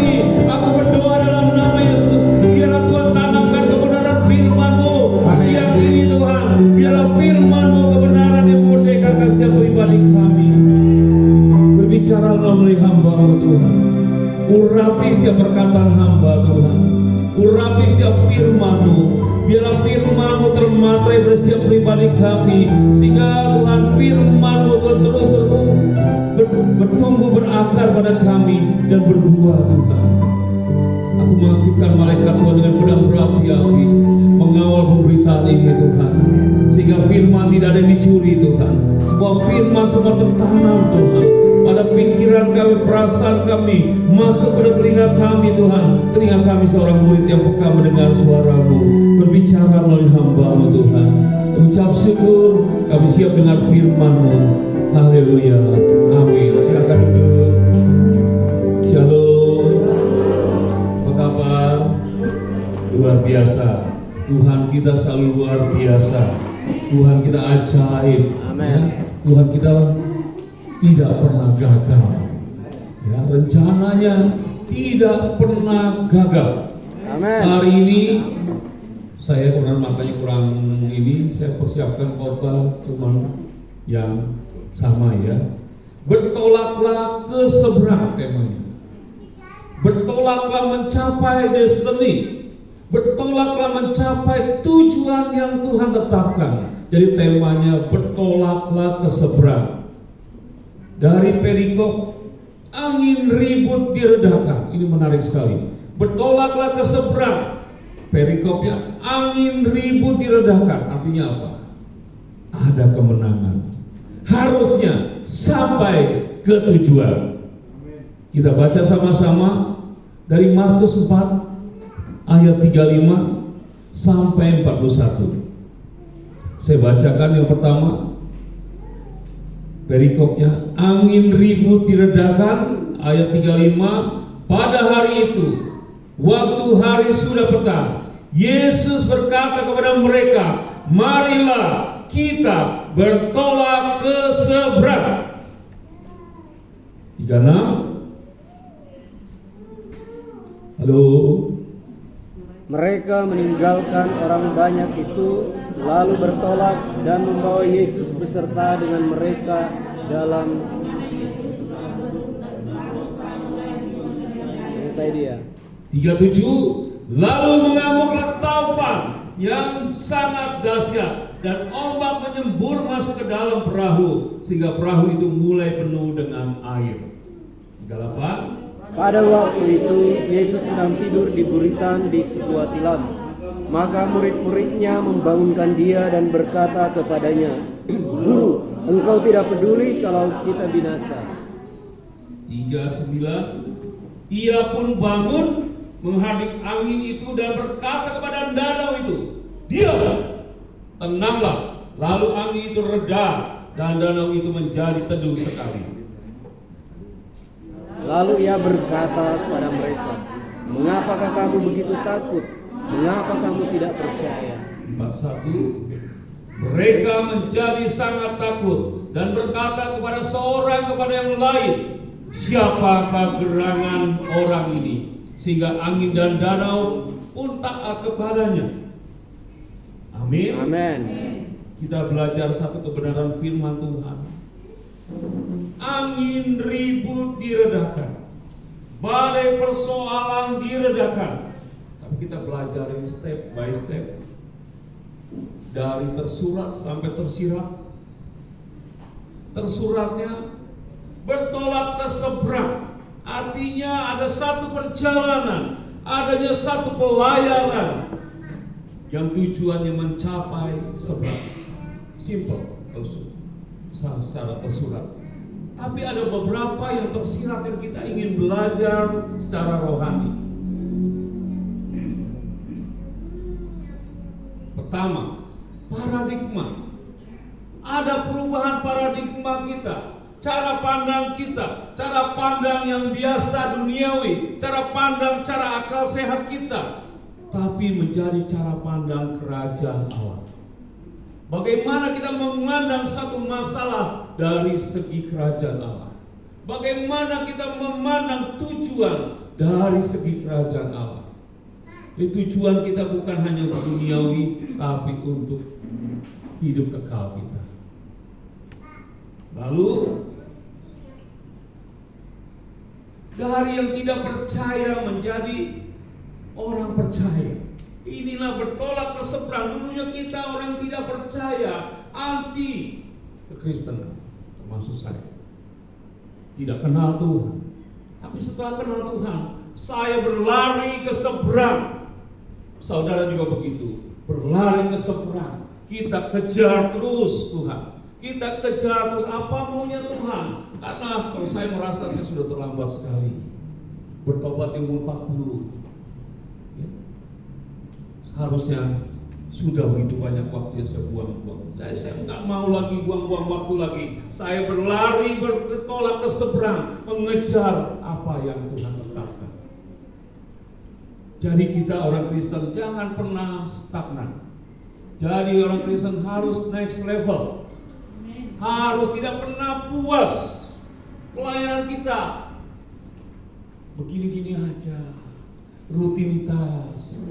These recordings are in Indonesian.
kami. Aku berdoa dalam nama Yesus, biarlah Tuhan tanamkan kebenaran firman-Mu siang ini Tuhan. Biarlah firman-Mu kebenaran yang memerdekakan setiap pribadi kami. Berbicara melalui hamba-Mu Tuhan. Urapi setiap perkataan hamba Tuhan. Urapi setiap firman-Mu. Biarlah firman-Mu termaterai pada setiap pribadi kami, sehingga Tuhan firman-Mu Tuhan terus bertumbuh berakar pada kami dan berbuah Tuhan. Aku mengaktifkan malaikat Tuhan dengan pedang berapi-api mengawal pemberitaan ini Tuhan, sehingga firman tidak ada yang dicuri Tuhan. Semua firman semua tertanam Tuhan pada pikiran kami, perasaan kami, masuk pada telinga kami Tuhan. Telinga kami seorang murid yang peka mendengar suara-Mu. Berbicara melalui hamba-Mu Tuhan. Kami ucap syukur, kami siap dengar firman-Mu. Haleluya, amin. Silakan duduk. Shalom. Apa kabar? Luar biasa. Tuhan kita selalu luar biasa. Tuhan kita ajaib. Amin. Tuhan kita tidak pernah gagal. Ya, rencananya tidak pernah gagal. Amin. Hari ini saya makanya kurang ini, saya persiapkan khotbah cuman yang sama ya. Bertolaklah ke seberang temanya. Bertolaklah mencapai destiny. Bertolaklah mencapai tujuan yang Tuhan tetapkan. Jadi temanya bertolaklah ke seberang. Dari perikop angin ribut diredakan. Ini menarik sekali. Bertolaklah ke seberang. Perikopnya angin ribut diredakan. Artinya apa? Ada kemenangan. Harusnya sampai ke tujuan. Kita baca sama-sama dari Markus 4 ayat 35 sampai 41. Saya bacakan yang pertama. Perikopnya angin ribut diredakan, ayat 35. Pada hari itu, waktu hari sudah petang, Yesus berkata kepada mereka, marilah kita bertolak ke seberang. 36. Halo. Mereka meninggalkan orang banyak itu, lalu bertolak dan membawa Yesus beserta dengan mereka dalam cerita dia. 37. Lalu mengamuklah taufan yang sangat dahsyat dan ombak menyembur masuk ke dalam perahu sehingga perahu itu mulai penuh dengan air. 38. Pada waktu itu Yesus sedang tidur di buritan di sebuah tilam. Maka murid-muridnya membangunkan dia dan berkata kepadanya, Guru, engkau tidak peduli kalau kita binasa. 39. Ia pun bangun menghardik angin itu dan berkata kepada danau itu, diam, tenanglah. Lalu angin itu reda dan danau itu menjadi teduh sekali. Lalu ia berkata kepada mereka, mengapakah kamu begitu takut? Mengapa kamu tidak percaya? 41. Mereka menjadi sangat takut dan berkata kepada seorang kepada yang lain, siapakah gerangan orang ini sehingga angin dan danau pun taat kepadanya. Amin. Amin. Kita belajar satu kebenaran firman Tuhan. Angin ribut diredakan, badai persoalan diredakan. Tapi kita belajarin step by step, dari tersurat sampai tersirat. Tersuratnya bertolak ke seberang, artinya ada satu perjalanan, adanya satu pelayaran yang tujuannya mencapai seberang. Simple kalau secara tersurat. Tapi ada beberapa yang tersirat yang kita ingin belajar secara rohani. Pertama, paradigma. Ada perubahan paradigma kita, cara pandang kita, cara pandang yang biasa duniawi, cara pandang, cara akal sehat kita, tapi menjadi cara pandang kerajaan Allah. Bagaimana kita memandang satu masalah dari segi kerajaan Allah? Bagaimana kita memandang tujuan dari segi kerajaan Allah. Tujuan kita bukan hanya untuk duniawi, tapi untuk hidup kekal kita. Lalu dari yang tidak percaya menjadi orang percaya. Inilah bertolak ke seberang. Dulunya kita orang tidak percaya, anti kekristenan, termasuk saya. Tidak kenal Tuhan. Tapi setelah kenal Tuhan, saya berlari ke seberang. Saudara juga begitu, berlari ke seberang. Kita kejar terus Tuhan. Kita kejar terus apa maunya Tuhan. Karena kalau saya merasa saya sudah terlambat sekali. Bertobat di umur 40. Ya. Harusnya sudah begitu banyak waktu yang saya buang-buang. Saya nggak mau lagi buang-buang waktu lagi. Saya berlari bertolak ke seberang, mengejar apa yang Tuhan tetapkan. Jadi kita orang Kristen jangan pernah stagnan. Jadi orang Kristen harus next level. Harus tidak pernah puas pelayanan kita. Begini-gini aja, rutinitas,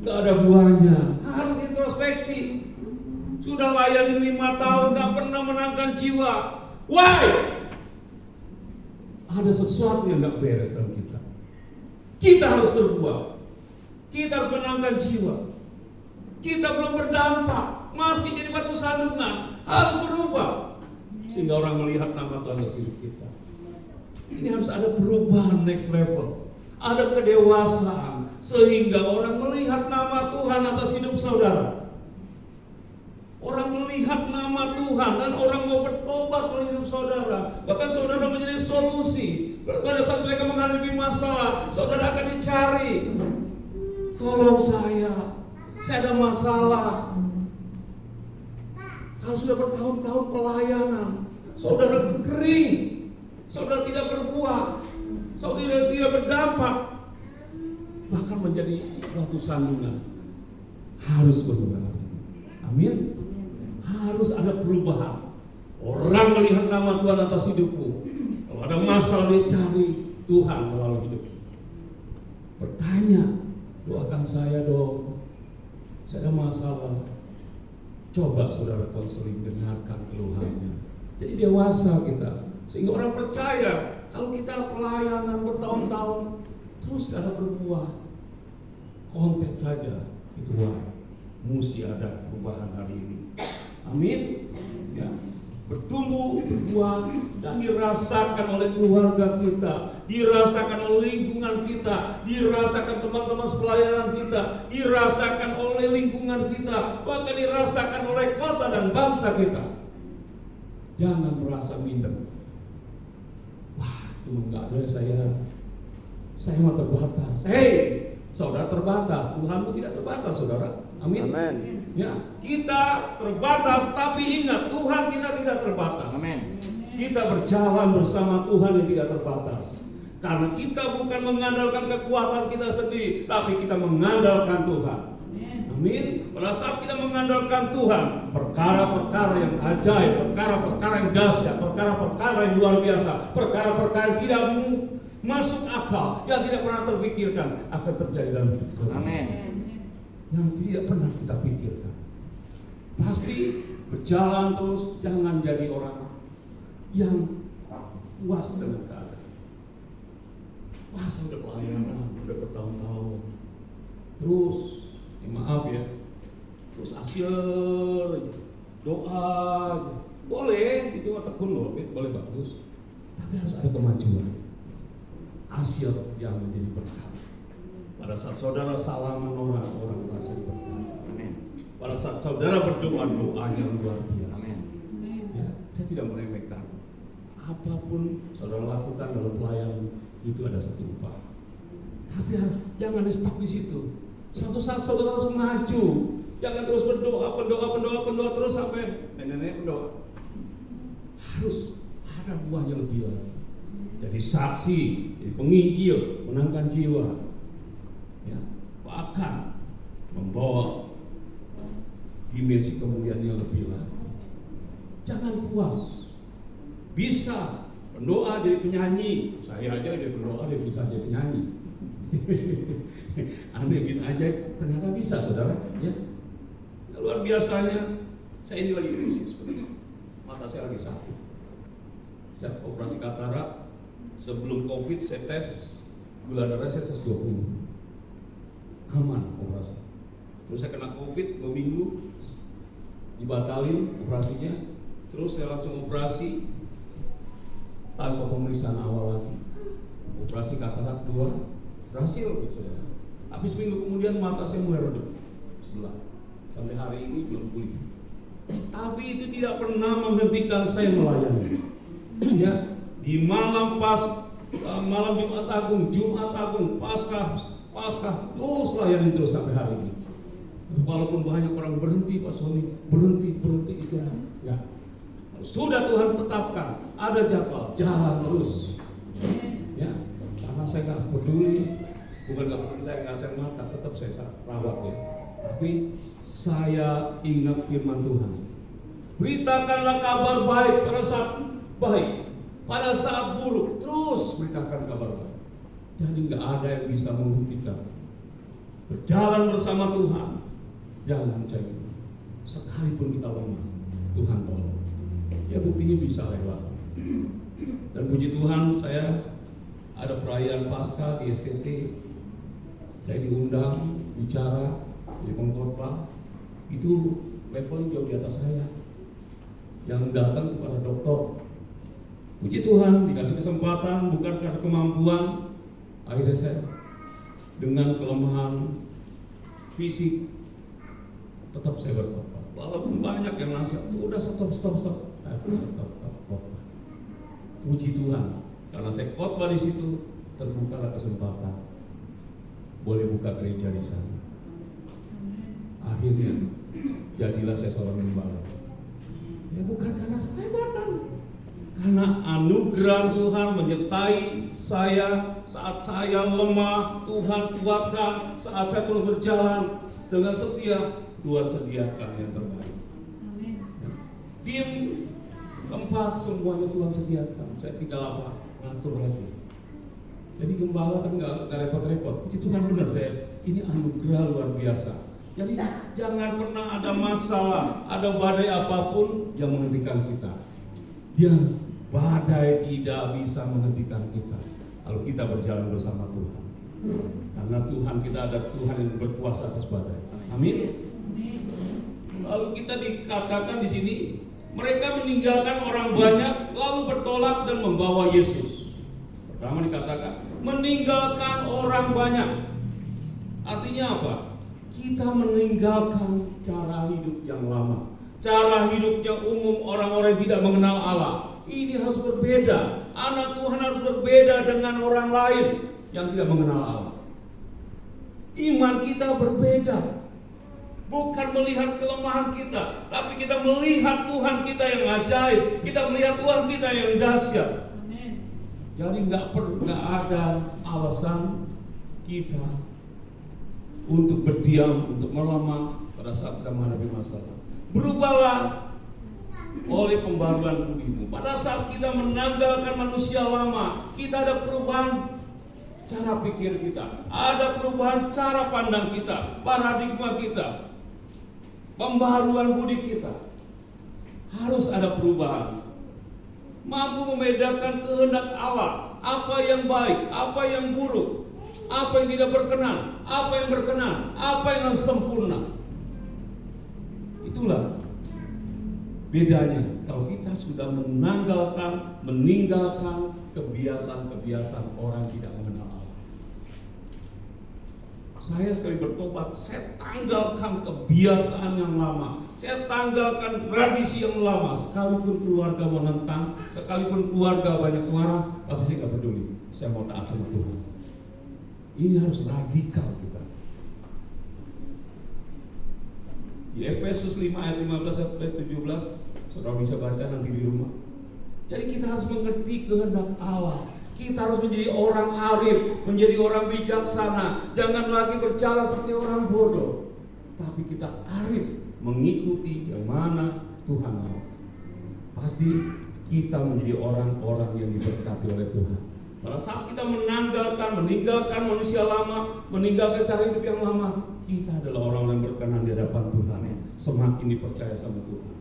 gak ada buahnya. Harus introspeksi. Sudah layani 5 tahun, gak pernah menangkan jiwa. Why? Ada sesuatu yang gak beres dalam kita. Kita harus berbuah. Kita harus menangkan jiwa. Kita belum berdampak, masih jadi batu sandungan. Harus berubah sehingga orang melihat nama Tuhan di hidup kita. Ini harus ada perubahan next level. Ada kedewasaan sehingga orang melihat nama Tuhan atas hidup saudara. Orang melihat nama Tuhan dan orang mau bertobat melalui hidup saudara. Bahkan saudara menjadi solusi. Pada saat mereka menghadapi masalah, saudara akan dicari. Tolong saya ada masalah. Kalau sudah bertahun-tahun pelayanan, saudara kering, saudara tidak berbuah, saudara tidak berdampak, bahkan menjadi batu sandungan. Harus berubah. Amin. Harus ada perubahan. Orang melihat nama Tuhan atas hidupmu. Kalau ada masalah dia cari Tuhan melalui hidupmu. Bertanya, doakan saya dong. Saya ada masalah. Coba saudara konseling, dengarkan keluhannya. Jadi dewasa kita, sehingga orang percaya kalau kita pelayanan bertahun-tahun terus gak ada berbuah, konten saja itu mesti ada perubahan hari ini. Amin. Ya, bertumbuh, berbuah dan dirasakan oleh keluarga kita, dirasakan oleh lingkungan kita, dirasakan teman-teman sepelayanan kita, dirasakan oleh lingkungan kita, bahkan dirasakan oleh kota dan bangsa kita. Jangan merasa minder. Wah, cuma nggak ada saya mah terbatas. Hei, saudara terbatas, Tuhanmu tidak terbatas, saudara. Amin. Amen. Ya, kita terbatas, tapi ingat Tuhan kita tidak terbatas. Amin. Kita berjalan bersama Tuhan yang tidak terbatas. Karena kita bukan mengandalkan kekuatan kita sendiri, tapi kita mengandalkan Tuhan. Amin. Pada saat kita mengandalkan Tuhan, perkara-perkara yang ajaib, perkara-perkara yang dahsyat, perkara-perkara yang luar biasa, perkara-perkara yang tidak masuk akal, yang tidak pernah terpikirkan akan terjadi dalam hidup kita. Amin. Yang tidak pernah kita pikirkan. Pasti berjalan terus, jangan jadi orang yang puas dengan keadaan. Wah, saya udah pelayanan, udah bertahun-tahun. Terus, maaf ya, terus asyir, doa, boleh, itu tekun loh, boleh bagus. Tapi harus ada kemajuan. Asyir yang menjadi berkat. Pada saat saudara salaman orang merasa berkat. Amin. Pada saat saudara berdoa yang luar biasa. Amin. Ya, saya tidak meremehkan. Apapun saudara lakukan dalam pelayanan itu ada satu upah. Tapi jangan di-stuck di situ. Suatu saat saudara harus maju. Jangan terus berdoa terus sampai nenek berdoa. Harus ada buahnya lebih lagi. Jadi saksi, jadi penginjil, menangkan jiwa. Ya, bahkan membawa dimensi kemuliaan yang lebih lagi. Jangan puas. Bisa berdoa jadi penyanyi. Saya aja dia berdoa dia bisa jadi penyanyi. Aneh bin ajaib, ternyata bisa saudara. Ya, luar biasanya. Saya ini lagi krisis sebenarnya. Mata saya lagi sakit. Saya operasi katarak. Sebelum COVID saya tes gula darah saya 120. Aman operasi. Terus saya kena COVID 2 minggu, dibatalin operasinya. Terus saya langsung operasi tanpa pemeriksaan awal lagi. Operasi katarak 2 berhasil gitu ya. Tapi seminggu kemudian mata saya mulai redup sebelah. Sampai hari ini belum pulih. Tapi itu tidak pernah menghentikan saya melayani. Ya, di malam Jumat Agung, Paskah, terus layani terus sampai hari ini. Walaupun banyak orang berhenti, Pak Sony, berhenti itu ya. Sudah Tuhan tetapkan, ada jadwal, jalan terus. Ya, karena saya nggak peduli, saya nggak mata, tetap saya rawat ya. Tapi saya ingat firman Tuhan. Beritakanlah kabar baik pada saat baik, pada saat buruk, terus beritakan kabar baik. Jadi nggak ada yang bisa menghentikan. Berjalan bersama Tuhan, jangan cengeng. Sekalipun kita lemah, Tuhan tolong. Ya buktinya bisa lewat. Dan puji Tuhan, saya ada perayaan Paskah di STT. Saya diundang bicara di pengkhotbah. Itu levelnya jauh di atas saya. Yang datang kepada dokter. Puji Tuhan, dikasih kesempatan bukan karena kemampuan. Akhirnya saya dengan kelemahan fisik tetap saya berkhotbah. Walaupun banyak yang nasihat, udah stop. Puji Tuhan, karena saya khotbah di situ, terbukalah kesempatan boleh buka gereja di sana. Akhirnya jadilah saya seorang gembala. Ya bukan karena kehebatan, karena anugerah Tuhan menyertai saya saat saya lemah. Tuhan kuatkan saat saya perlu berjalan dengan setia. Tuhan sediakan yang terbaik. Ya. Tim keempat semuanya Tuhan sediakan. Saya tinggal apa? Ngatur aja. Jadi gembala kan nggak repot-repot. Puji Tuhan benar saya. Ini anugerah luar biasa. Jadi jangan pernah ada masalah, ada badai apapun yang menghentikan kita. Dia badai tidak bisa menghentikan kita kalau kita berjalan bersama Tuhan. Karena Tuhan kita ada Tuhan yang berkuasa atas badai. Amin. Lalu kita dikatakan di sini, mereka meninggalkan orang banyak lalu bertolak dan membawa Yesus. Pertama dikatakan meninggalkan orang banyak. Artinya apa? Kita meninggalkan cara hidup yang lama, cara hidupnya umum orang-orang yang tidak mengenal Allah. Ini harus berbeda. Anak Tuhan harus berbeda dengan orang lain yang tidak mengenal Allah. Iman kita berbeda. Bukan melihat kelemahan kita, tapi kita melihat Tuhan kita yang ajaib. Kita melihat Tuhan kita yang dahsyat. Jadi nggak ada alasan kita untuk berdiam, untuk melemah pada saat kita menghadapi masalah. Berubahlah oleh pembaruan budimu. Pada saat kita menanggalkan manusia lama, kita ada perubahan cara pikir kita, ada perubahan cara pandang kita, paradigma kita. Pembaharuan budi kita harus ada perubahan, mampu membedakan kehendak Allah, apa yang baik, apa yang buruk, apa yang tidak berkenan, apa yang berkenan, apa yang sempurna. Itulah bedanya kalau kita sudah meninggalkan kebiasaan-kebiasaan orang tidak mengenal Allah. Saya sekali bertobat, saya tanggalkan kebiasaan yang lama, saya tanggalkan tradisi yang lama. Sekalipun keluarga menentang, sekalipun keluarga banyak marah, tapi saya nggak peduli. Saya mau taat sama Tuhan. Ini harus radikal kita. Di Efesus 5 ayat 15 sampai 17, saudara bisa baca nanti di rumah. Jadi kita harus mengerti kehendak Allah. Kita harus menjadi orang arif, menjadi orang bijaksana. Jangan lagi berjalan seperti orang bodoh, tapi kita arif mengikuti yang mana Tuhan mau. Pasti kita menjadi orang-orang yang diberkati oleh Tuhan. Pada saat kita meninggalkan manusia lama, meninggalkan cara hidup yang lama, kita adalah orang yang berkenan di hadapan Tuhan. Semakin dipercaya sama Tuhan.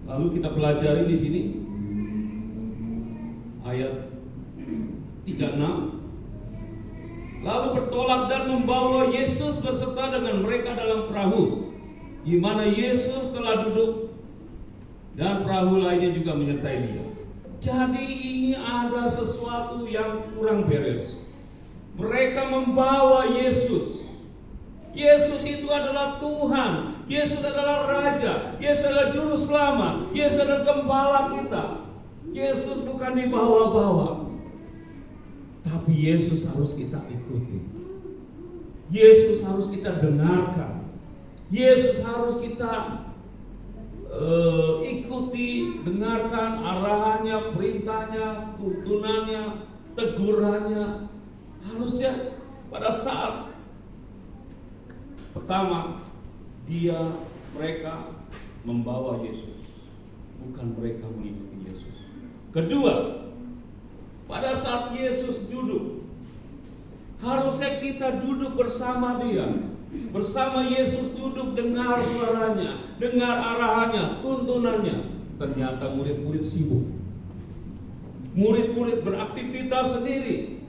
Lalu kita pelajari di sini ayat 36. Lalu bertolak dan membawa Yesus beserta dengan mereka dalam perahu, di mana Yesus telah duduk dan perahu lainnya juga menyertai dia. Jadi ini ada sesuatu yang kurang beres. Mereka membawa Yesus. Yesus itu adalah Tuhan. Yesus adalah Raja. Yesus adalah Juru Selamat. Yesus adalah Gembala kita. Yesus bukan dibawa-bawa, tapi Yesus harus kita ikuti. Yesus harus kita dengarkan. Yesus harus kita ikuti, dengarkan arahannya, perintahnya, tuntunannya, tegurannya. Harusnya pada saat pertama mereka membawa Yesus, bukan mereka mengikuti Yesus. Kedua, pada saat Yesus duduk, harusnya kita duduk bersama dia. Bersama Yesus duduk, dengar suaranya, dengar arahannya, tuntunannya. Ternyata murid-murid sibuk. Murid-murid beraktivitas sendiri.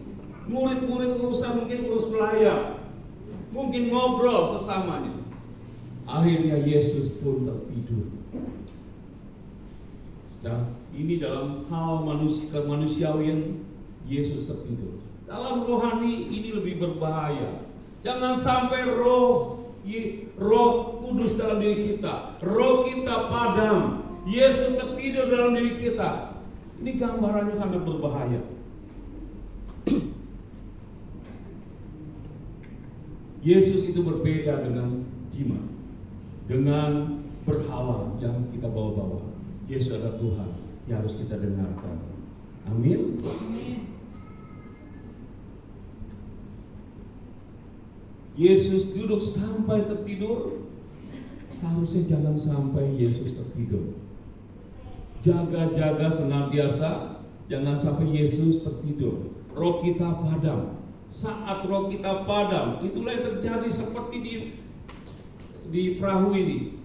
Murid-murid mungkin urus melayar, mungkin ngobrol sesamanya. Akhirnya Yesus pun tertidur. Ini dalam hal kemanusiaan, Yesus tertidur. Dalam rohani ini lebih berbahaya. Jangan sampai roh kudus dalam diri kita, roh kita padam, Yesus tertidur dalam diri kita. Ini gambarannya sangat berbahaya. Yesus itu berbeda dengan jimat, dengan berhala yang kita bawa-bawa. Yesus adalah Tuhan yang harus kita dengarkan. Amin. Yesus duduk sampai tertidur. Harusnya jangan sampai Yesus tertidur. Jaga-jaga senantiasa, jangan sampai Yesus tertidur. Roh kita padam. Saat roh kita padam, itulah yang terjadi seperti di perahu ini.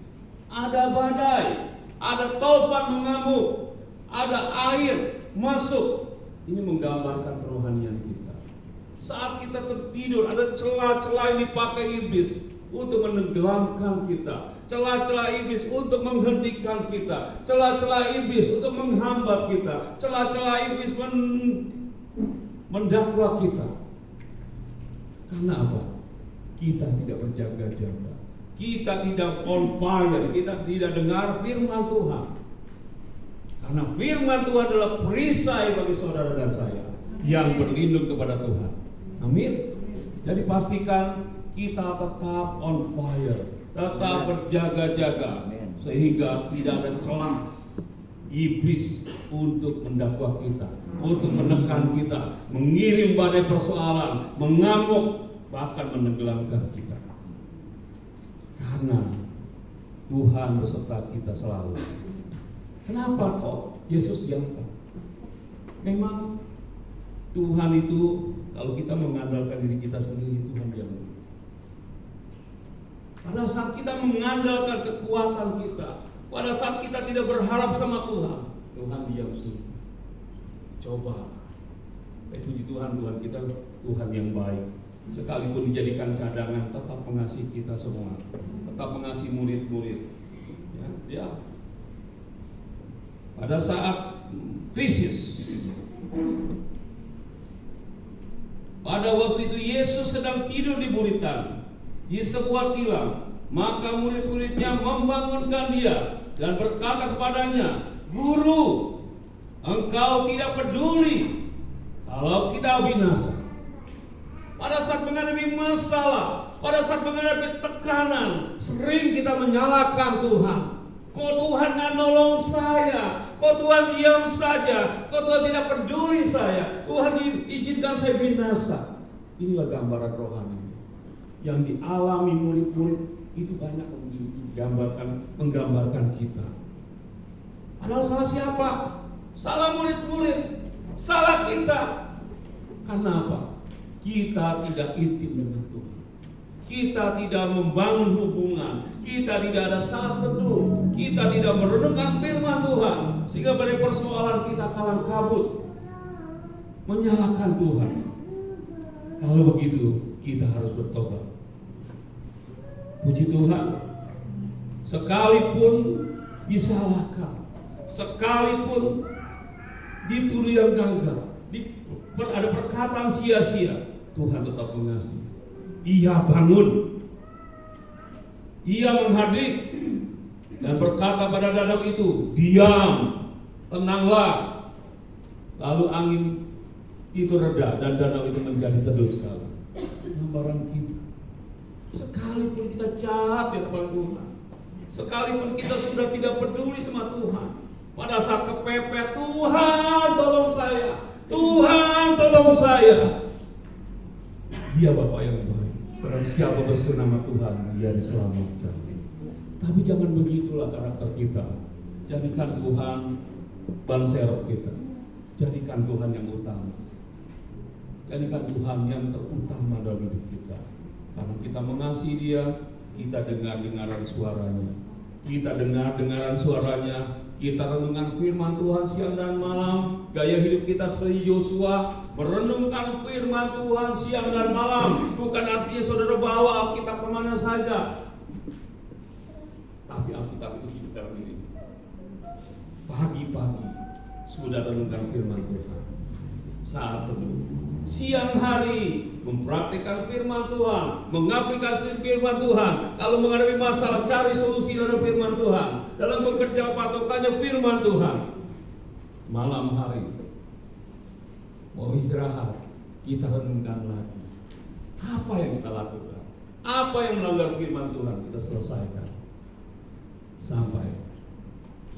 Ada badai, ada taufan mengamuk, ada air masuk. Ini menggambarkan kerohanian kita. Saat kita tertidur, ada celah-celah yang dipakai iblis untuk menenggelamkan kita, celah-celah iblis untuk menghentikan kita, celah-celah iblis untuk menghambat kita, celah-celah iblis mendakwa kita. Karena apa? Kita tidak berjaga-jaga, kita tidak on fire, kita tidak dengar firman Tuhan. Karena firman Tuhan adalah perisai bagi saudara dan saya yang berlindung kepada Tuhan. Amin. Jadi pastikan kita tetap on fire, tetap berjaga-jaga, sehingga tidak ada celah iblis untuk mendakwa kita, untuk menekan kita, mengirim badai persoalan, mengamuk, bahkan menenggelamkan kita. Karena Tuhan beserta kita selalu. Kenapa kok Yesus diangkat? Memang Tuhan itu, kalau kita mengandalkan diri kita sendiri, Tuhan diam. Pada saat kita mengandalkan kekuatan kita, pada saat kita tidak berharap sama Tuhan, Tuhan diam sendiri. Coba, puji Tuhan, Tuhan kita Tuhan yang baik. Sekalipun dijadikan cadangan, tetap mengasihi kita semua, tetap mengasihi murid-murid. Ya. Pada saat krisis, pada waktu itu Yesus sedang tidur di buritan di sebuah tilam. Maka murid-muridnya membangunkan dia dan berkata kepadanya, "Guru, engkau tidak peduli kalau kita binasa." Pada saat menghadapi masalah, pada saat menghadapi tekanan, sering kita menyalahkan Tuhan. Kok Tuhan nggak nolong saya? Kok Tuhan diam saja? Kok Tuhan tidak peduli saya? Tuhan izinkan saya binasa. Inilah gambaran rohani yang dialami murid-murid itu banyak menggambarkan kita. Padahal salah siapa? Salah murid-murid. Salah kita. Karena apa? Kita tidak intim dengan Tuhan. Kita tidak membangun hubungan. Kita tidak ada saat teduh. Kita tidak merenungkan firman Tuhan. Sehingga pada persoalan kita kalang kabut, menyalahkan Tuhan. Kalau begitu, kita harus bertobat. Puji Tuhan, sekalipun disalahkan, sekalipun dituduh yang ganggal, ada perkataan sia-sia, Tuhan tetap mengasihi. Ia bangun, ia menghadik, dan berkata pada danau itu, diam, tenanglah. Lalu angin itu reda dan danau itu menjadi teduh sekali. Gambaran kita. Sekalipun kita jahat di depan Tuhan, sekalipun kita sudah tidak peduli sama Tuhan, pada saat kepepet, Tuhan tolong saya, Tuhan tolong saya. Dia Bapa yang baik. Barang siapa berseru nama Tuhan, dia diselamatkan. Tapi jangan begitulah karakter kita. Jadikan Tuhan ban serep kita. Jadikan Tuhan yang utama. Jadikan Tuhan yang terutama dalam hidup kita. Karena kita mengasihi Dia, kita dengar-dengaran suaranya. Kita dengar-dengaran suaranya, kita renungkan firman Tuhan siang dan malam. Gaya hidup kita seperti Yosua, merenungkan firman Tuhan siang dan malam. Bukan artinya saudara bawa Alkitab kemana saja, tapi Alkitab itu hidup dalam diri. Pagi-pagi sudah renungkan firman Tuhan, saat teduh, siang hari mempraktikkan firman Tuhan, mengaplikasi firman Tuhan. Kalau menghadapi masalah, cari solusi dari firman Tuhan. Dalam bekerja, patokannya firman Tuhan. Malam hari mau istirahat, kita renungkan lagi. Apa yang kita lakukan? Apa yang melanggar firman Tuhan, kita selesaikan sampai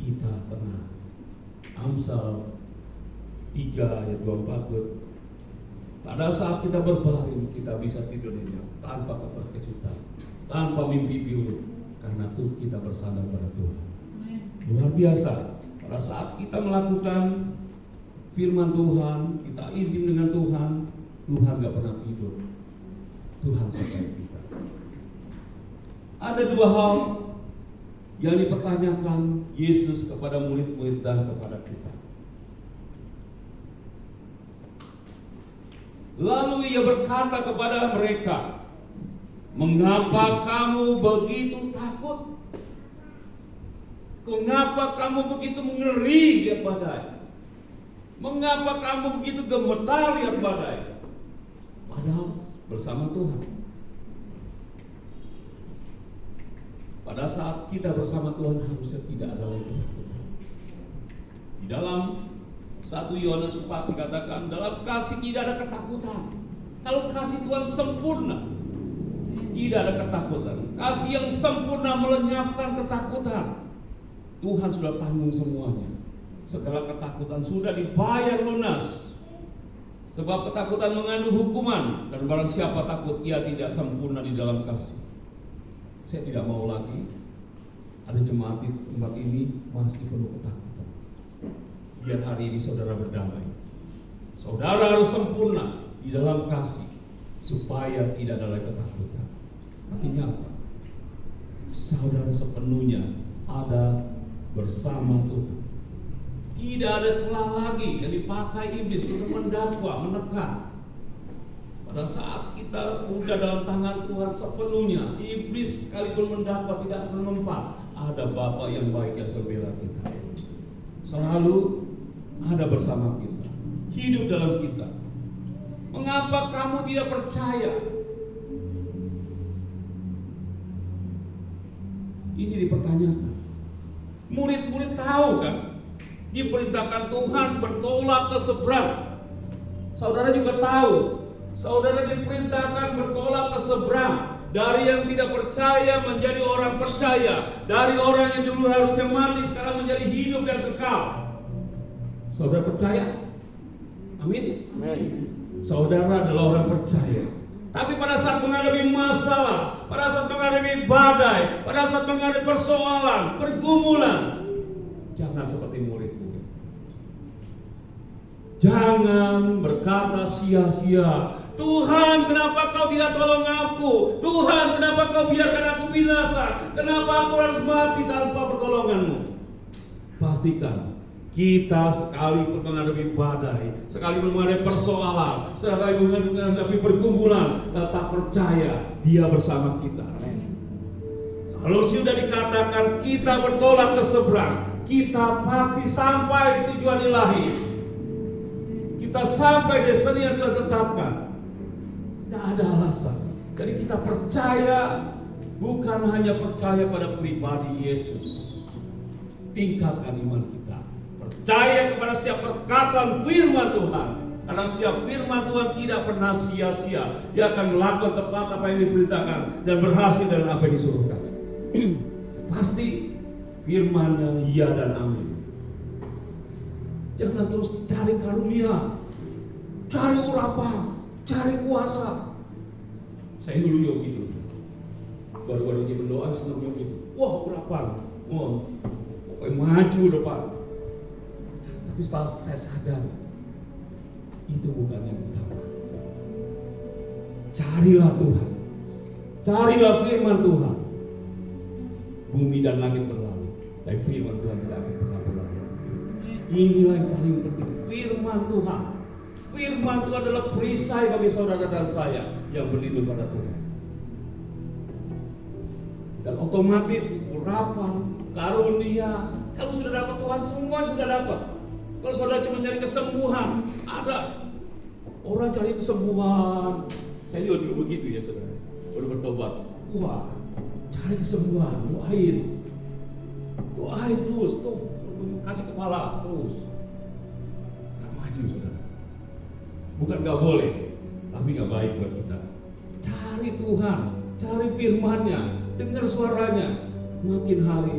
kita tenang. Amsal 3 ayat 24. Pada saat kita berbaring, kita bisa tidur nyenyak tanpa keterkejutan, tanpa mimpi pilu, karena tuh kita bersandar pada Tuhan. Luar biasa. Pada saat kita melakukan firman Tuhan, kita intim dengan Tuhan, Tuhan gak pernah tidur. Tuhan sertai kita. Ada dua hal yang dipertanyakan Yesus kepada murid-murid dan kepada kita. Lalu ia berkata kepada mereka, mengapa kamu begitu takut? Mengapa kamu begitu mengeri lihat badai? Mengapa kamu begitu gemetar lihat badai? Padahal bersama Tuhan. Pada saat kita bersama Tuhan harusnya tidak ada lagi ketakutan. Di dalam 1 Yohanes 4 dikatakan, dalam kasih tidak ada ketakutan. Kalau kasih Tuhan sempurna, tidak ada ketakutan. Kasih yang sempurna melenyapkan ketakutan. Tuhan sudah tanggung semuanya. Segala ketakutan sudah dibayar lunas. Sebab ketakutan mengandung hukuman, dan barang siapa takut, ia tidak sempurna di dalam kasih. Saya tidak mau lagi ada jemaat di tempat ini masih penuh ketakutan. Biar hari ini saudara berdamai. Saudara harus sempurna di dalam kasih, supaya tidak ada lagi ketakutan. Artinya apa? Saudara sepenuhnya ada bersama Tuhan. Tidak ada celah lagi yang dipakai iblis untuk mendakwa, menekan. Pada saat kita udah dalam tangan Tuhan sepenuhnya, iblis sekalipun mendakwa tidak akan mempan. Ada Bapa yang baik yang membela kita. Selalu ada bersama kita, hidup dalam kita. Mengapa kamu tidak percaya? Ini dipertanyakan. Murid-murid tahu kan, diperintahkan Tuhan bertolak ke seberang. Saudara juga tahu, saudara diperintahkan bertolak ke seberang. Dari yang tidak percaya menjadi orang percaya. Dari orang yang dulu harusnya mati sekarang menjadi hidup dan kekal. Saudara percaya? Amin. Saudara adalah orang percaya. Tapi pada saat menghadapi masalah, pada saat menghadapi badai, pada saat menghadapi persoalan, pergumulan, jangan seperti murid-murid. Jangan berkata sia-sia, Tuhan kenapa kau tidak tolong aku? Tuhan kenapa kau biarkan aku binasa? Kenapa aku harus mati tanpa pertolonganmu? Pastikan kita sekalipun menghadapi badai, sekalipun menghadapi persoalan, sekalipun menghadapi pergumulan, tetap percaya Dia bersama kita. Kalau sudah dikatakan kita bertolak ke seberang, kita pasti sampai tujuan ilahi. Kita sampai destiny yang Tuhan tetapkan. Tidak ada alasan. Jadi kita percaya, bukan hanya percaya pada pribadi Yesus. Tingkatkan iman kita. Percaya kepada setiap perkataan firman Tuhan. Karena setiap firman Tuhan tidak pernah sia-sia. Dia akan melakukan tepat apa yang diperintahkan dan berhasil dalam apa yang disuruhkan. Pasti firman-Nya iya dan amin. Jangan terus cari karunia, cari urapan, cari kuasa. Saya dulu ya gitu. Baru-baru ini berdoa senang gitu. Wah, urapan. Wah, pokoknya maju depan. Tapi setelah saya sadar, itu bukan yang utama. Carilah Tuhan. Carilah firman Tuhan. Bumi dan langit berlalu, tapi firman Tuhan tidak akan pernah berlalu. Inilah yang paling penting, firman Tuhan. Firman Tuhan adalah perisai bagi saudara dan saya yang berlindung pada Tuhan. Dan otomatis urapan, karunia, kalau sudah dapat Tuhan semua sudah dapat. Kalau saudara cuma nyari kesembuhan, ada orang cari kesembuhan. Saya juga dulu begitu ya saudara. Baru bertobat, wah, cari kesembuhan, doain terus, tuh kasih kepala terus. Gak maju saudara. Bukan gak boleh, tapi gak baik buat kita. Cari Tuhan, cari firman-Nya, dengar suaranya. Makin hari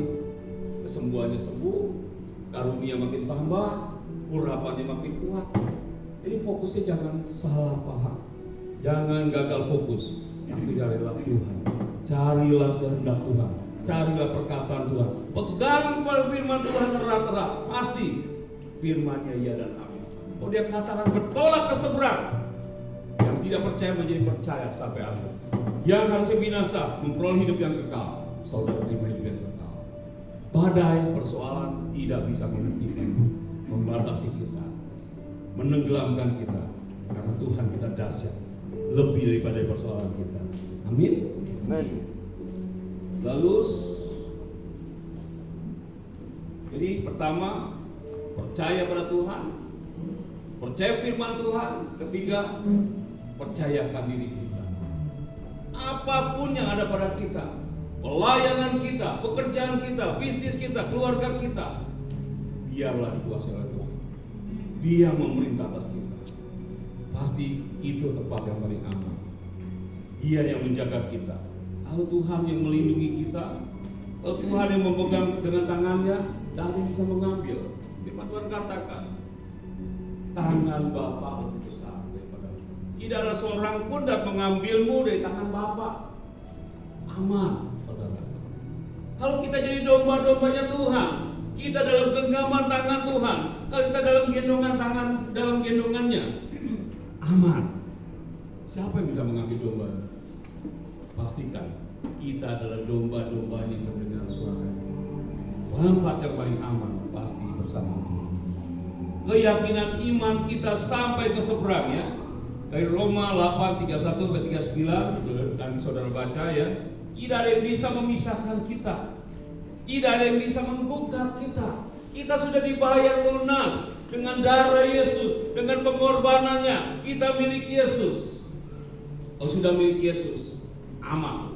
kesembuhannya sembuh, karunia makin tambah, urapannya makin kuat. Jadi fokusnya jangan salah paham, jangan gagal fokus, tapi carilah Tuhan, carilah kehendak Tuhan, carilah perkataan Tuhan. Pegang pada firman Tuhan erat-erat, pasti firman-Nya iya dan amin. Kalau dia katakan bertolak ke seberang, yang tidak percaya menjadi percaya sampai akhir. Yang harusnya binasa memperoleh hidup yang kekal, saudara terima hidup yang kekal. Badai persoalan tidak bisa menghentikan, membatasi kita, menenggelamkan kita, karena Tuhan kita dahsyat, lebih daripada persoalan kita. Amin. Lalu, jadi pertama percaya pada Tuhan, percaya firman Tuhan. Ketiga, percayakan diri kita. Apapun yang ada pada kita, pelayanan kita, pekerjaan kita, bisnis kita, keluarga kita, biarlah dikuasai oleh Tuhan. Dia memerintah atas kita. Pasti itu tempat yang paling aman. Dia yang menjaga kita. Kalau Tuhan yang melindungi kita, kalau Tuhan yang memegang dengan tangannya, tidak ada yang bisa mengambil. Firman Tuhan katakan, tangan Bapa lebih besar daripada. Tidak ada seorang pun dapat mengambilmu dari tangan Bapa. Aman, saudara. Kalau kita jadi domba-dombanya Tuhan, kita dalam genggaman tangan Tuhan, kalau kita dalam gendongan tangan, dalam gendongannya, aman. Siapa yang bisa mengambil domba? Pastikan kita adalah domba-dombanya yang mendengar suara. Tempat yang paling aman pasti bersama Tuhan. Keyakinan iman kita sampai ke seberang ya. Dari Roma 8:31-39, dan saudara baca ya. Tidak ada yang bisa memisahkan kita. Tidak ada yang bisa membongkar kita. Kita sudah dibayar lunas dengan darah Yesus, dengan pengorbanannya. Kita milik Yesus. Kalau sudah milik Yesus, aman.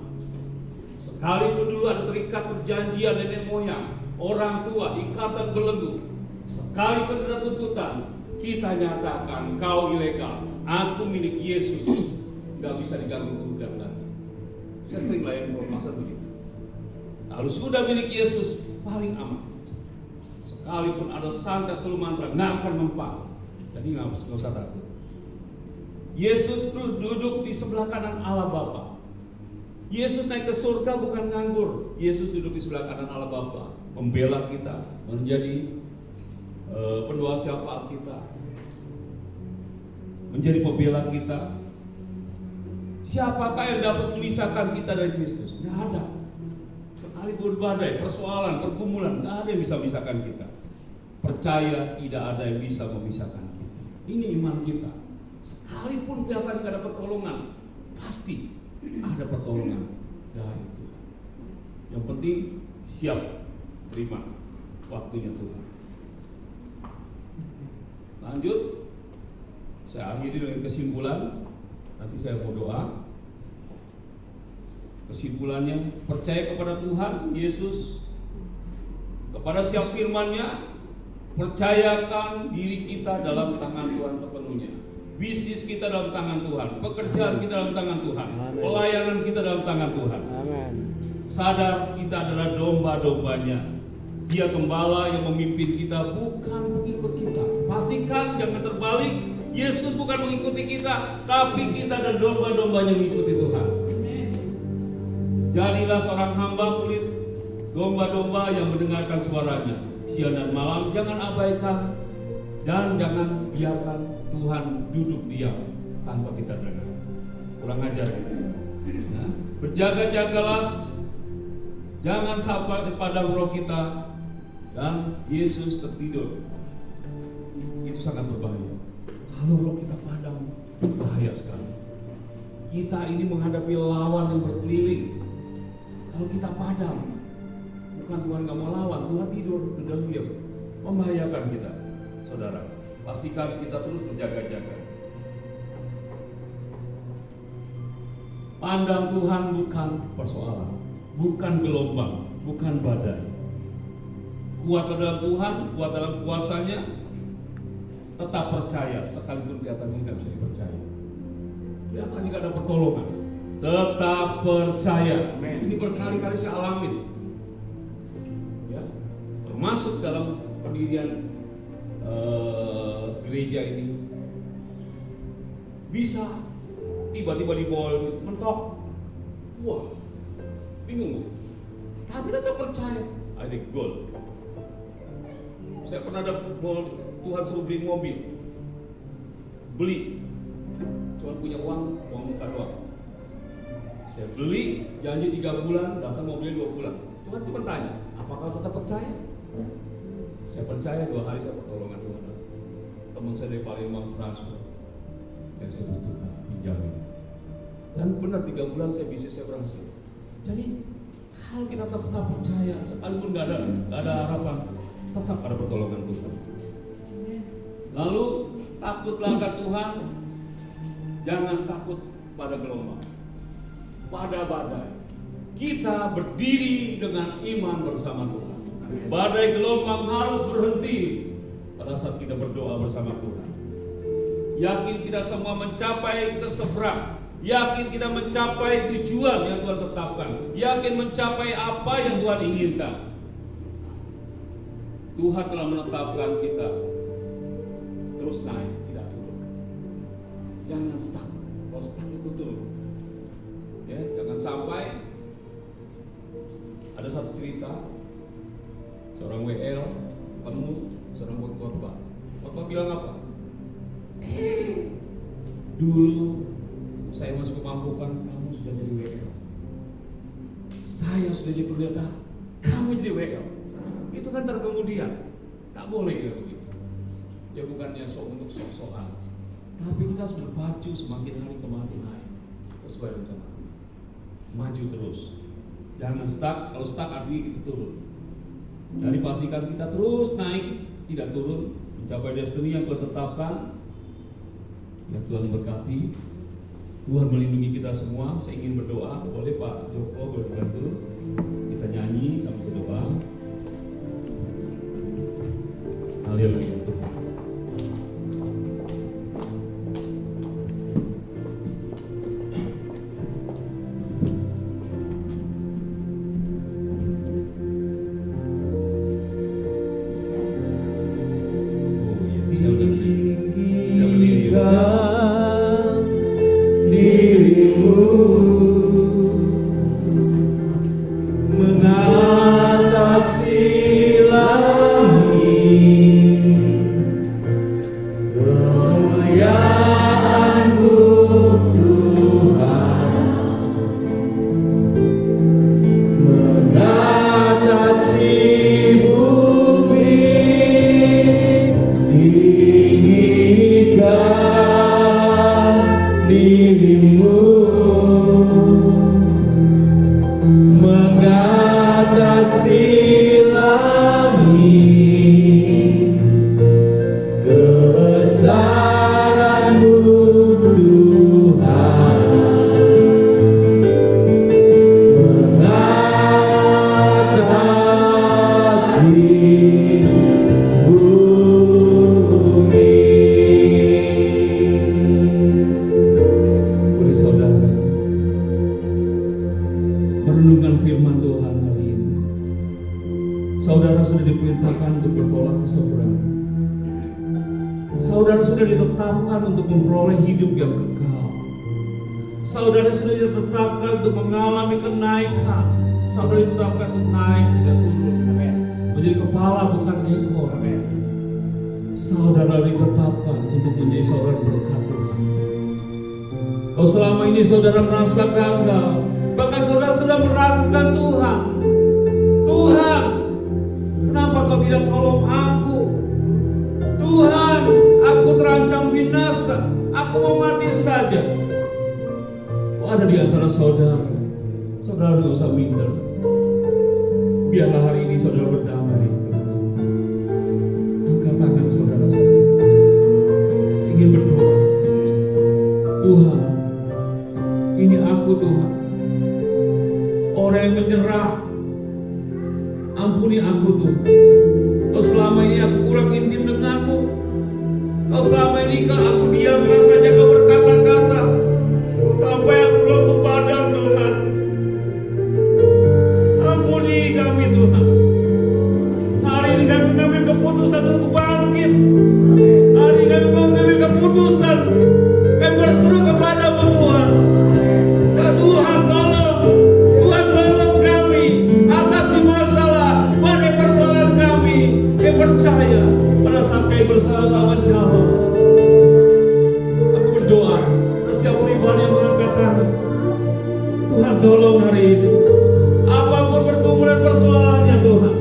Sekalipun dulu ada terikat perjanjian nenek moyang, orang tua, ikatan belenggu, sekalipun ada tuntutan, kita nyatakan kau ilegal, aku milik Yesus, gak bisa diganggu gugat lagi. Saya sering layan permasalahan begitu. Kalau sudah milik Yesus, paling aman. Sekalipun ada santet pelu mantra, gak akan mempan. Jadi gak usah takut. Yesus duduk di sebelah kanan Allah Bapa. Yesus naik ke surga bukan nganggur. Yesus duduk di sebelah kanan Allah Bapa, membela kita, menjadi pendoa syafaat kita. menjadi pembela kita. Siapakah yang dapat memisahkan kita dari Kristus? Tidak ada. Sekalipun badai, persoalan, pergumulan, tidak ada yang bisa memisahkan kita. Percaya tidak ada yang bisa memisahkan kita. Ini iman kita. Sekalipun kelihatan tidak ada pertolongan, pasti ada pertolongan dari Tuhan. Yang penting siap terima waktunya Tuhan. Lanjut, saya akhiri dengan kesimpulan. Nanti saya mau doa. Kesimpulannya, percaya kepada Tuhan Yesus, kepada setiap firman-Nya, percayakan diri kita dalam tangan Tuhan sepenuhnya. Bisnis kita dalam tangan Tuhan, pekerjaan kita dalam tangan Tuhan, pelayanan kita dalam tangan Tuhan. Amin. Sadar kita adalah domba-dombanya. Dia gembala yang memimpin kita, bukan pengikut kita. Pastikan jangan terbalik. Yesus bukan mengikuti kita, tapi kita adalah domba-dombanya yang mengikuti Tuhan. Jadilah seorang hamba murid, domba-domba yang mendengarkan suaranya. Siang dan malam jangan abaikan, dan jangan biarkan Tuhan duduk diam tanpa kita dengar. Kurang ajar. Nah, berjaga-jagalah, jangan sampai pada roh kita dan Yesus tertidur. Itu sangat berbahaya. Kalau roh kita padam, bahaya sekali. Kita ini menghadapi lawan yang berkeliling. Kalau kita padam, bukan Tuhan nggak mau lawan, Tuhan tidur, sudah diam, membahayakan kita, saudara. Pastikan kita terus berjaga-jaga. Pandang Tuhan bukan persoalan, bukan gelombang, bukan badai. Kuat dalam Tuhan, kuat dalam kuasanya. Tetap percaya, sekalipun kelihatannya nggak bisa dipercaya. Kelihatannya nggak ada pertolongan. Tetap percaya. Ini berkali-kali saya alamin. Ya, termasuk dalam pendirian gereja ini. Bisa tiba-tiba di bawah mentok. Wah, bingung sih. Tapi tetap percaya. Ada goal. Saya pernah ada Tuhan suruh beli mobil. Beli. Cuma punya uang muka doang. Saya beli, janji 3 bulan, datang mobilnya 2 bulan. Tuhan cuma tanya, apakah tetap percaya? Saya percaya 2 hari saya pertolongan Tuhan. Teman saya dari Palembang transfer yang saya butuhkan, pinjamin. Dan benar 3 bulan saya berhasil. Jadi kalau kita tetap percaya, sekalipun nggak ada harapan, tetap ada pertolongan Tuhan. Lalu takutlah akan Tuhan, jangan takut pada gelombang, pada badai. Kita berdiri dengan iman bersama Tuhan. Badai gelombang harus berhenti pada saat kita berdoa bersama Tuhan. Yakin kita semua mencapai ke seberang. Yakin kita mencapai tujuan yang Tuhan tetapkan. Yakin mencapai apa yang Tuhan inginkan. Tuhan telah menetapkan kita terus naik, tidak turun. Jangan stuck. Kalau stuck itu turun. Ya, jangan sampai ada satu cerita seorang WL ketemu seorang khotbah. Khotbah bilang apa? Dulu saya masih kemampukan, kamu sudah jadi WL. Saya sudah jadi pendeta, kamu jadi WL. Itu kan terkemudian. Tak boleh kayak begitu. Ya bukannya untuk sok-sokan, tapi kita harus berpacu semakin hari kemarin naik sesuai rencana. Maju terus, jangan stuck. Kalau stuck artinya kita turun. Jadi pastikan kita terus naik, tidak turun, mencapai destiny yang Tuhan tetapkan. Ya Tuhan berkati, Tuhan melindungi kita semua. Saya ingin berdoa, boleh Pak Joko berbantu kita nyanyi sambil berdoa. Haleluya Tuhan. Kemuliaan dirimu mengatasi langit, kebesaran-Mu Tuhan mengatasi bumi. Boleh saudara merenungkan firman Tuhan hari ini. Saudara sudah diperintahkan untuk bertolak ke seberang. Saudara sudah ditetapkan untuk memperoleh hidup yang kekal. Saudara sudah ditetapkan untuk mengalami kenaikan. Saudara ditetapkan untuk naik, tidak turun. Menjadi kepala bukan ekor. Saudara ditetapkan untuk menjadi seorang berkat Tuhan. Kalau selama ini saudara merasa gagal, bahkan saudara sudah meragukan Tuhan. Tuhan, kenapa Kau tidak tolong aku? Tuhan, aku terancam binasa. Aku mau mati saja. Kau ada di antara saudara. Saudara tidak usah minder. Biarlah hari ini saudara berdamai dengan Tuhan. Angkat tangan saudara saja. Saya ingin berdoa. Tuhan, ini aku Tuhan, orang yang menyerah. Ampuni aku Tuhan. Kalau selama ini aku kurang intim denganmu, kalau selama ini aku diamkan saja Kau berkata-kata, sampai aku belum kepadam Tuhan. Ampuni kami Tuhan. Hari ini kami mengambil keputusan untuk bangkit. Hari ini kami mengambil keputusan. Kami berseru kepadamu Tuhan. Ya Tuhan tolong. Tuhan tolong kami. Atasi masalah, badai persoalan kami. Kami percaya pada saat kami berseru Kau menjawab. Aku berdoa setiap pribadi yang mengangkat tangan. Tuhan tolong hari ini. Apapun pergumulan persoalannya Tuhan,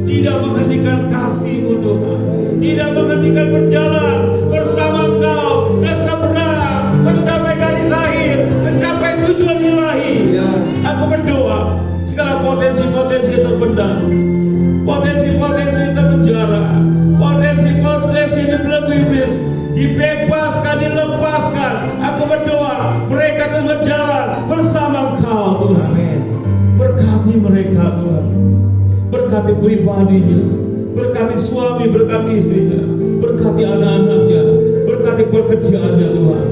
tidak menghentikan kasih-Mu Tuhan, tidak menghentikan berjalan bersama Engkau ke seberang, mencapai garis akhir, mencapai tujuan ilahi. Aku berdoa segala potensi-potensi terpendam, potensi-potensi terpenjara, potensi-potensi dibelenggu iblis, dibebaskan, dilepaskan. Aku berdoa mereka terus berjalan bersama Engkau Tuhan. Berkati mereka Tuhan. Berkati pribadinya, berkati suami, berkati istrinya, berkati anak-anaknya, berkati pekerjaannya Tuhan,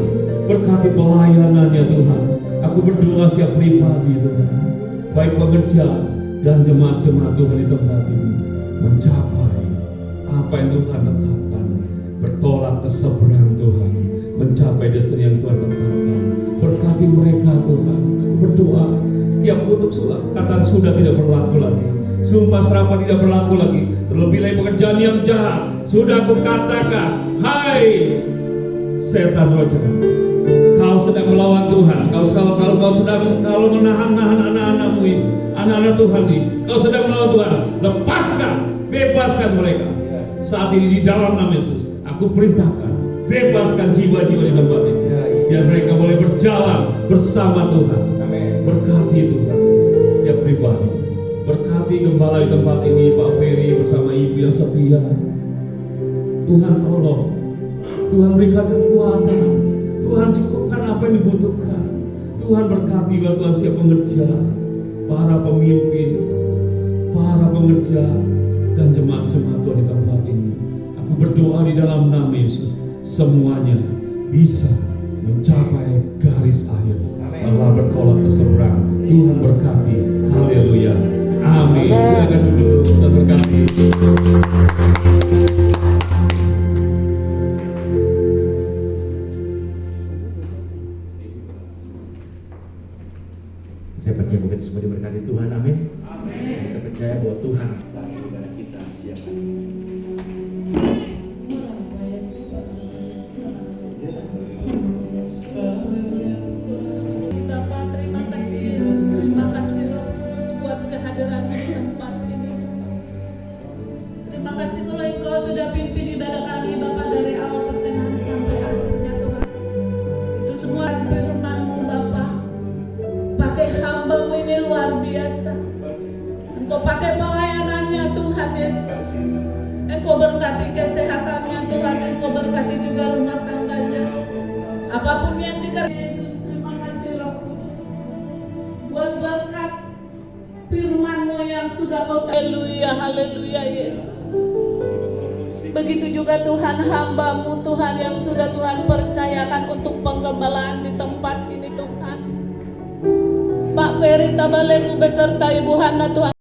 berkati pelayanannya Tuhan. Aku berdoa setiap pribadi Tuhan, baik pekerja dan jemaat-jemaat Tuhan di tempat ini, mencapai apa yang Tuhan tetapkan, bertolak ke seberang Tuhan, mencapai destiny yang Tuhan tetapkan. Berkati mereka Tuhan. Aku berdoa setiap kutuk kata sudah tidak berlaku lagi, sumpah serapah tidak berlaku lagi, terlebih lagi pekerjaan yang jahat sudah aku katakan, hai setan roh jahat, kau sedang melawan Tuhan. Kalau kau sedang menahan anak-anakmu ini, anak-anak Tuhan ini, kau sedang melawan Tuhan. Lepaskan, bebaskan mereka saat ini di dalam nama Yesus. Aku perintahkan, bebaskan jiwa-jiwa di tempat ini, biar mereka boleh berjalan bersama Tuhan. Berkati Tuhan setiap pribadi. Berkati gembala di tempat ini, Pak Ferry bersama ibu yang setia. Tuhan tolong, Tuhan berikan kekuatan, Tuhan cukupkan apa yang dibutuhkan. Tuhan berkati Tuhan setiap pengerja, para pemimpin, para pengerja dan jemaat-jemaat Tuhan di tempat ini. Aku berdoa di dalam nama Yesus, semuanya bisa mencapai garis akhir. Allah bertolak ke seberang. Tuhan berkati. Haleluya. Amin. Silakan duduk. Tuhan berkati. Saya percaya mungkin semua diberkati Tuhan. Amin. Kita percaya bahwa Tuhan akan saudara kita siap hari. pakai pelayanannya Tuhan Yesus. Engkau berkati kesehatannya Tuhan, Engkau berkati juga rumah tangganya. Apapun yang dikasih Yesus, terima kasih Roh Kudus. Buat berkat firman-Mu yang sudah Kau. Haleluya, haleluya Yesus. Begitu juga Tuhan hamba-Mu Tuhan yang sudah Tuhan percayakan untuk penggembalaan di tempat ini Tuhan. Pak Ferry Tabalenggu beserta Ibu Hana Tuhan.